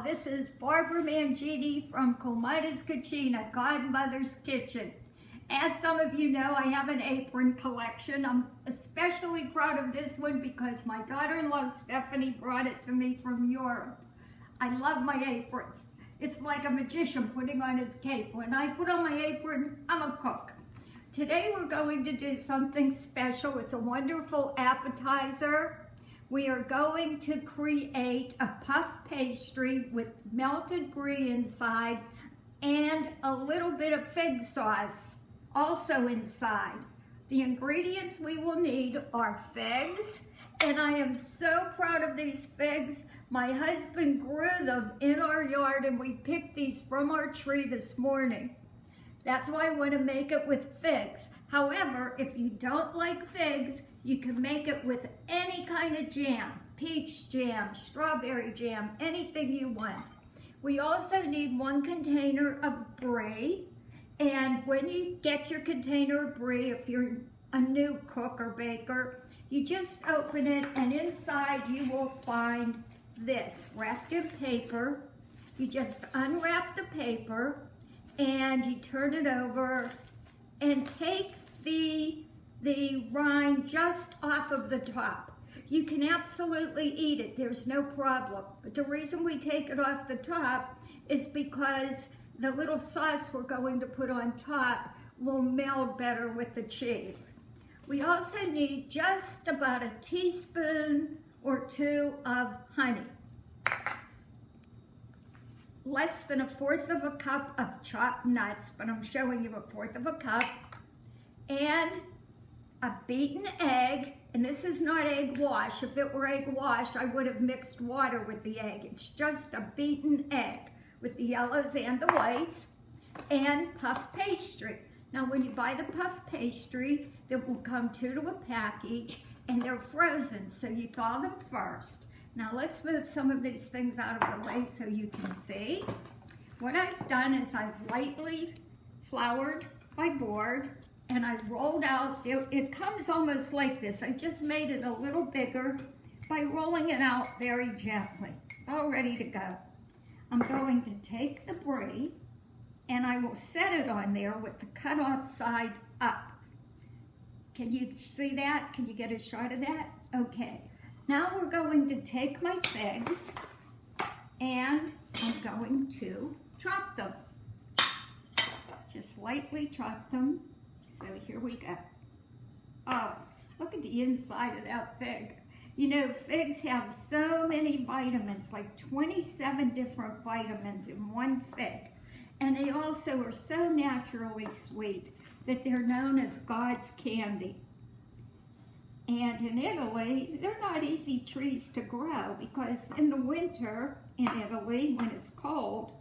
This is Barbara Mangini from Comita's Cucina, Godmother's Kitchen. As some of you know, I have an apron collection. I'm especially proud of this one because my daughter-in-law Stephanie brought it to me from Europe. I love my aprons. It's like a magician putting on his cape. When I put on my apron, I'm a cook. Today we're going to do something special. It's a wonderful appetizer. We are going to create a puff pastry with melted brie inside and a little bit of fig sauce also inside. The ingredients we will need are figs, and I am so proud of these figs. My husband grew them in our yard and we picked these from our tree this morning. That's why I want to make it with figs. However, if you don't like figs, you can make it with any kind of jam, peach jam, strawberry jam, anything you want. We also need 1 container of brie. And when you get your container of brie, if you're a new cook or baker, you just open it and inside you will find this wrapped in paper. You just unwrap the paper and you turn it over and take the rind just off of the top. You can absolutely eat it, there's no problem. But the reason we take it off the top is because the little sauce we're going to put on top will meld better with the cheese. We also need just about a teaspoon or 2 of honey. Less than 1/4 of a cup of chopped nuts, but I'm showing you 1/4 of a cup. And a beaten egg, and this is not egg wash. If it were egg wash, I would have mixed water with the egg. It's just a beaten egg with the yellows and the whites, and puff pastry. Now when you buy the puff pastry, there will come 2 to a package, and they're frozen, so you thaw them first. Now let's move some of these things out of the way so you can see. What I've done is I've lightly floured my board, and I rolled out, it comes almost like this. I just made it a little bigger by rolling it out very gently. It's all ready to go. I'm going to take the brie and I will set it on there with the cut off side up. Can you see that? Can you get a shot of that? Okay. Now we're going to take my figs and I'm going to chop them. Just lightly chop them. So here we go. Oh, look at the inside of that fig. You know, figs have so many vitamins, like 27 different vitamins in one fig. And they also are so naturally sweet that they're known as God's candy. And in Italy, they're not easy trees to grow because in the winter in Italy, when it's cold,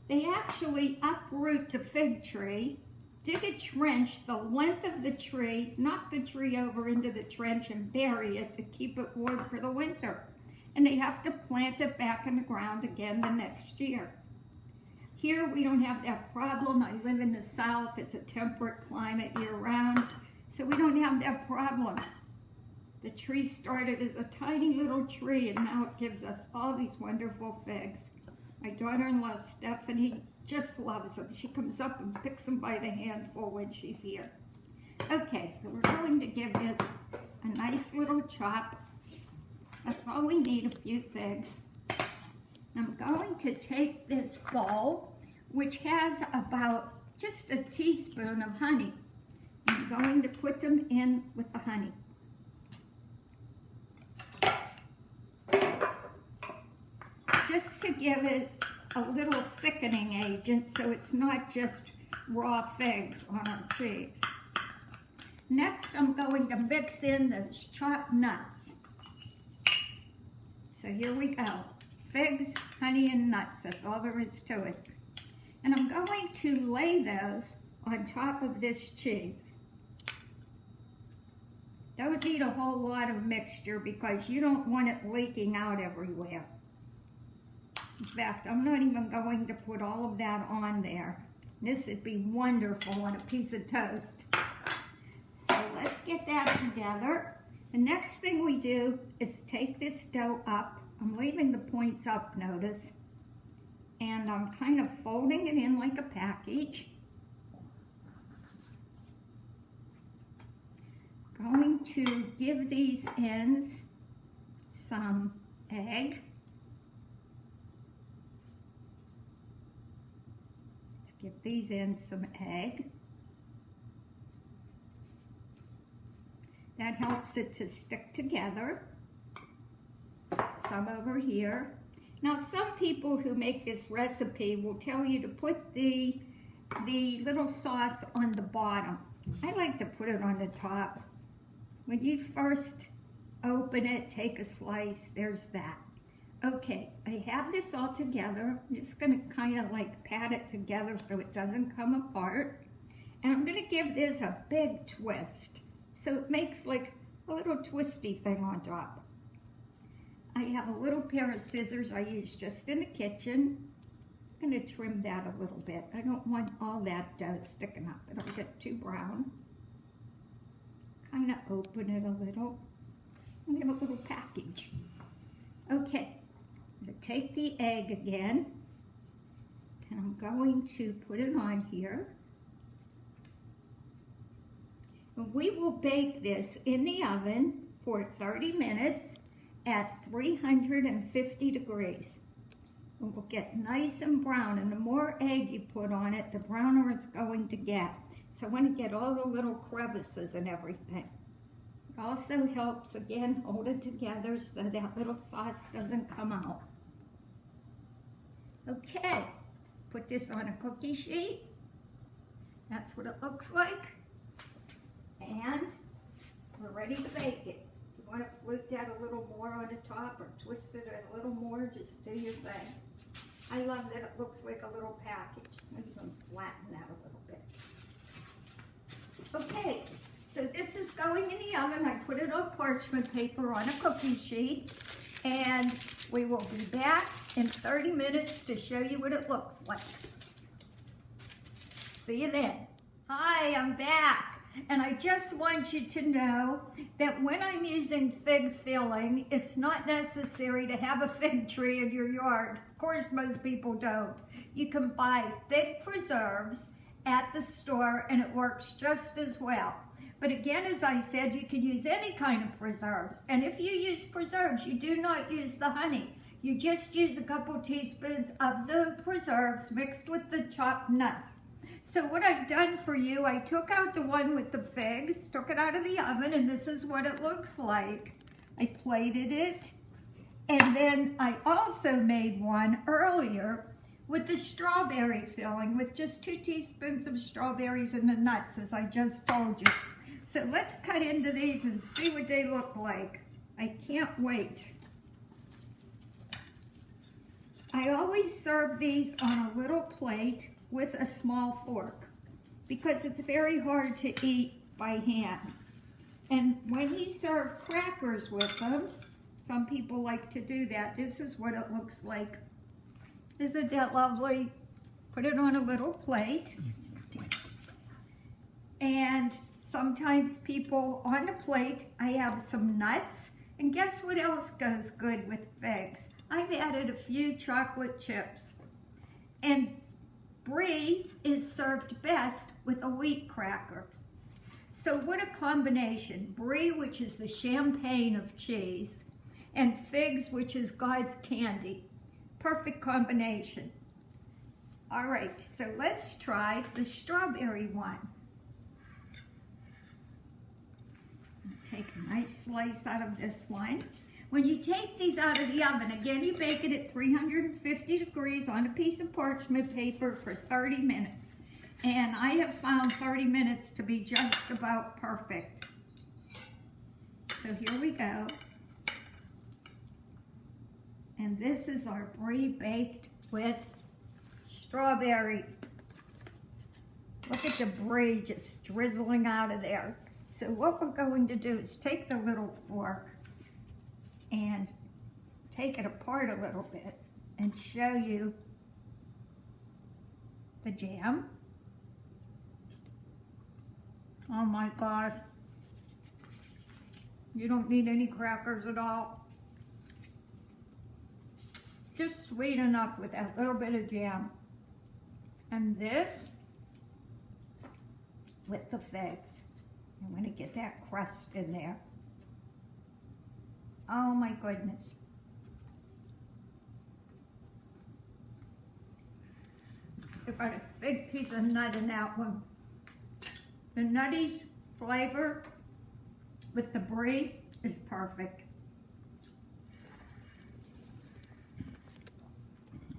they actually uproot the fig tree, dig a trench the length of the tree, knock the tree over into the trench and bury it to keep it warm for the winter. And they have to plant it back in the ground again the next year. Here we don't have that problem. I live in the South. It's a temperate climate year-round, so we don't have that problem. The tree started as a tiny little tree and now it gives us all these wonderful figs. My daughter-in-law Stephanie just loves them. She comes up and picks them by the handful when she's here. Okay, so we're going to give this a nice little chop. That's all we need, a few figs. I'm going to take this bowl, which has about just a teaspoon of honey. I'm going to put them in with the honey. Just to give it a little thickening agent so it's not just raw figs on our cheese. Next, I'm going to mix in those chopped nuts. So here we go. Figs, honey, and nuts. That's all there is to it. And I'm going to lay those on top of this cheese. Don't need a whole lot of mixture because you don't want it leaking out everywhere. In fact, I'm not even going to put all of that on there. This would be wonderful on a piece of toast. So let's get that together. The next thing we do is take this dough up. I'm leaving the points up, notice. and I'm kind of folding it in like a package. Going to give these ends some egg. Let's give these ends some egg. That helps it to stick together. Some over here. Now some people who make this recipe will tell you to put the little sauce on the bottom. I like to put it on the top. When you first open it, take a slice, there's that. Okay, I have this all together. I'm just gonna kind of like pat it together so it doesn't come apart. And I'm gonna give this a big twist. So it makes like a little twisty thing on top. I have a little pair of scissors I use just in the kitchen. I'm going to trim that a little bit. I don't want all that dough sticking up. It'll get too brown. Kind of open it a little. We have a little package. Okay, I'm going to take the egg again, and I'm going to put it on here. And we will bake this in the oven for 30 minutes at 350 degrees. It will get nice and brown, and the more egg you put on it, the browner it's going to get. So I want to get all the little crevices and everything. It also helps, again, hold it together so that little sauce doesn't come out. Okay, put this on a cookie sheet. That's what it looks like. And we're ready to bake it. If you want to flute that a little more on the top or twist it a little more, just do your thing. I love that it looks like a little package. I'm going to flatten that a little bit. Okay, so this is going in the oven. I put it on parchment paper on a cookie sheet, and we will be back in 30 minutes to show you what it looks like. See you then. Hi, I'm back. And I just want you to know that when I'm using fig filling, it's not necessary to have a fig tree in your yard. Of course, most people don't. You can buy fig preserves at the store and it works just as well. But again, as I said, you can use any kind of preserves. And if you use preserves, you do not use the honey. You just use a couple teaspoons of the preserves mixed with the chopped nuts. So what I've done for you, I took out the one with the figs, took it out of the oven, and this is what it looks like. I plated it, and then I also made one earlier with the strawberry filling, with just 2 teaspoons of strawberries and the nuts, as I just told you. So let's cut into these and see what they look like. I can't wait. I always serve these on a little plate with a small fork because it's very hard to eat by hand. And when you serve crackers with them, some people like to do that. This is what it looks like. Isn't that lovely? Put it on a little plate. And sometimes people on the plate, I have some nuts. And guess what else goes good with figs? I've added a few chocolate chips. And Brie is served best with a wheat cracker. So what a combination. Brie, which is the champagne of cheese, and figs, which is God's candy. Perfect combination. All right, so let's try the strawberry one. Take a nice slice out of this one. When you take these out of the oven, again, you bake it at 350 degrees on a piece of parchment paper for 30 minutes. And I have found 30 minutes to be just about perfect. So here we go. And this is our Brie baked with strawberry. Look at the Brie just drizzling out of there. So what we're going to do is take the little fork and take it apart a little bit and show you the jam. Oh my gosh. You don't need any crackers at all. just sweet enough with that little bit of jam. And this with the figs. I'm going to get that crust in there. Oh my goodness. I've got a big piece of nut in that one. The nutty's flavor with the brie is perfect.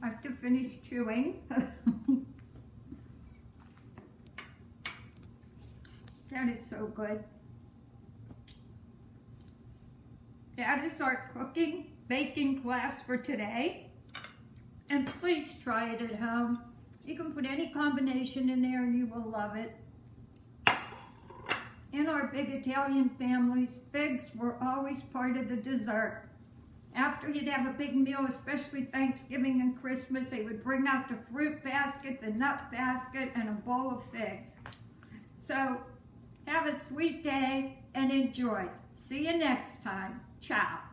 I have to finish chewing. That is so good. That is our cooking, baking class for today. And please try it at home. You can put any combination in there and you will love it. In our big Italian families, figs were always part of the dessert. After you'd have a big meal, especially Thanksgiving and Christmas, they would bring out the fruit basket, the nut basket, and a bowl of figs. So, have a sweet day and enjoy. See you next time. Ciao.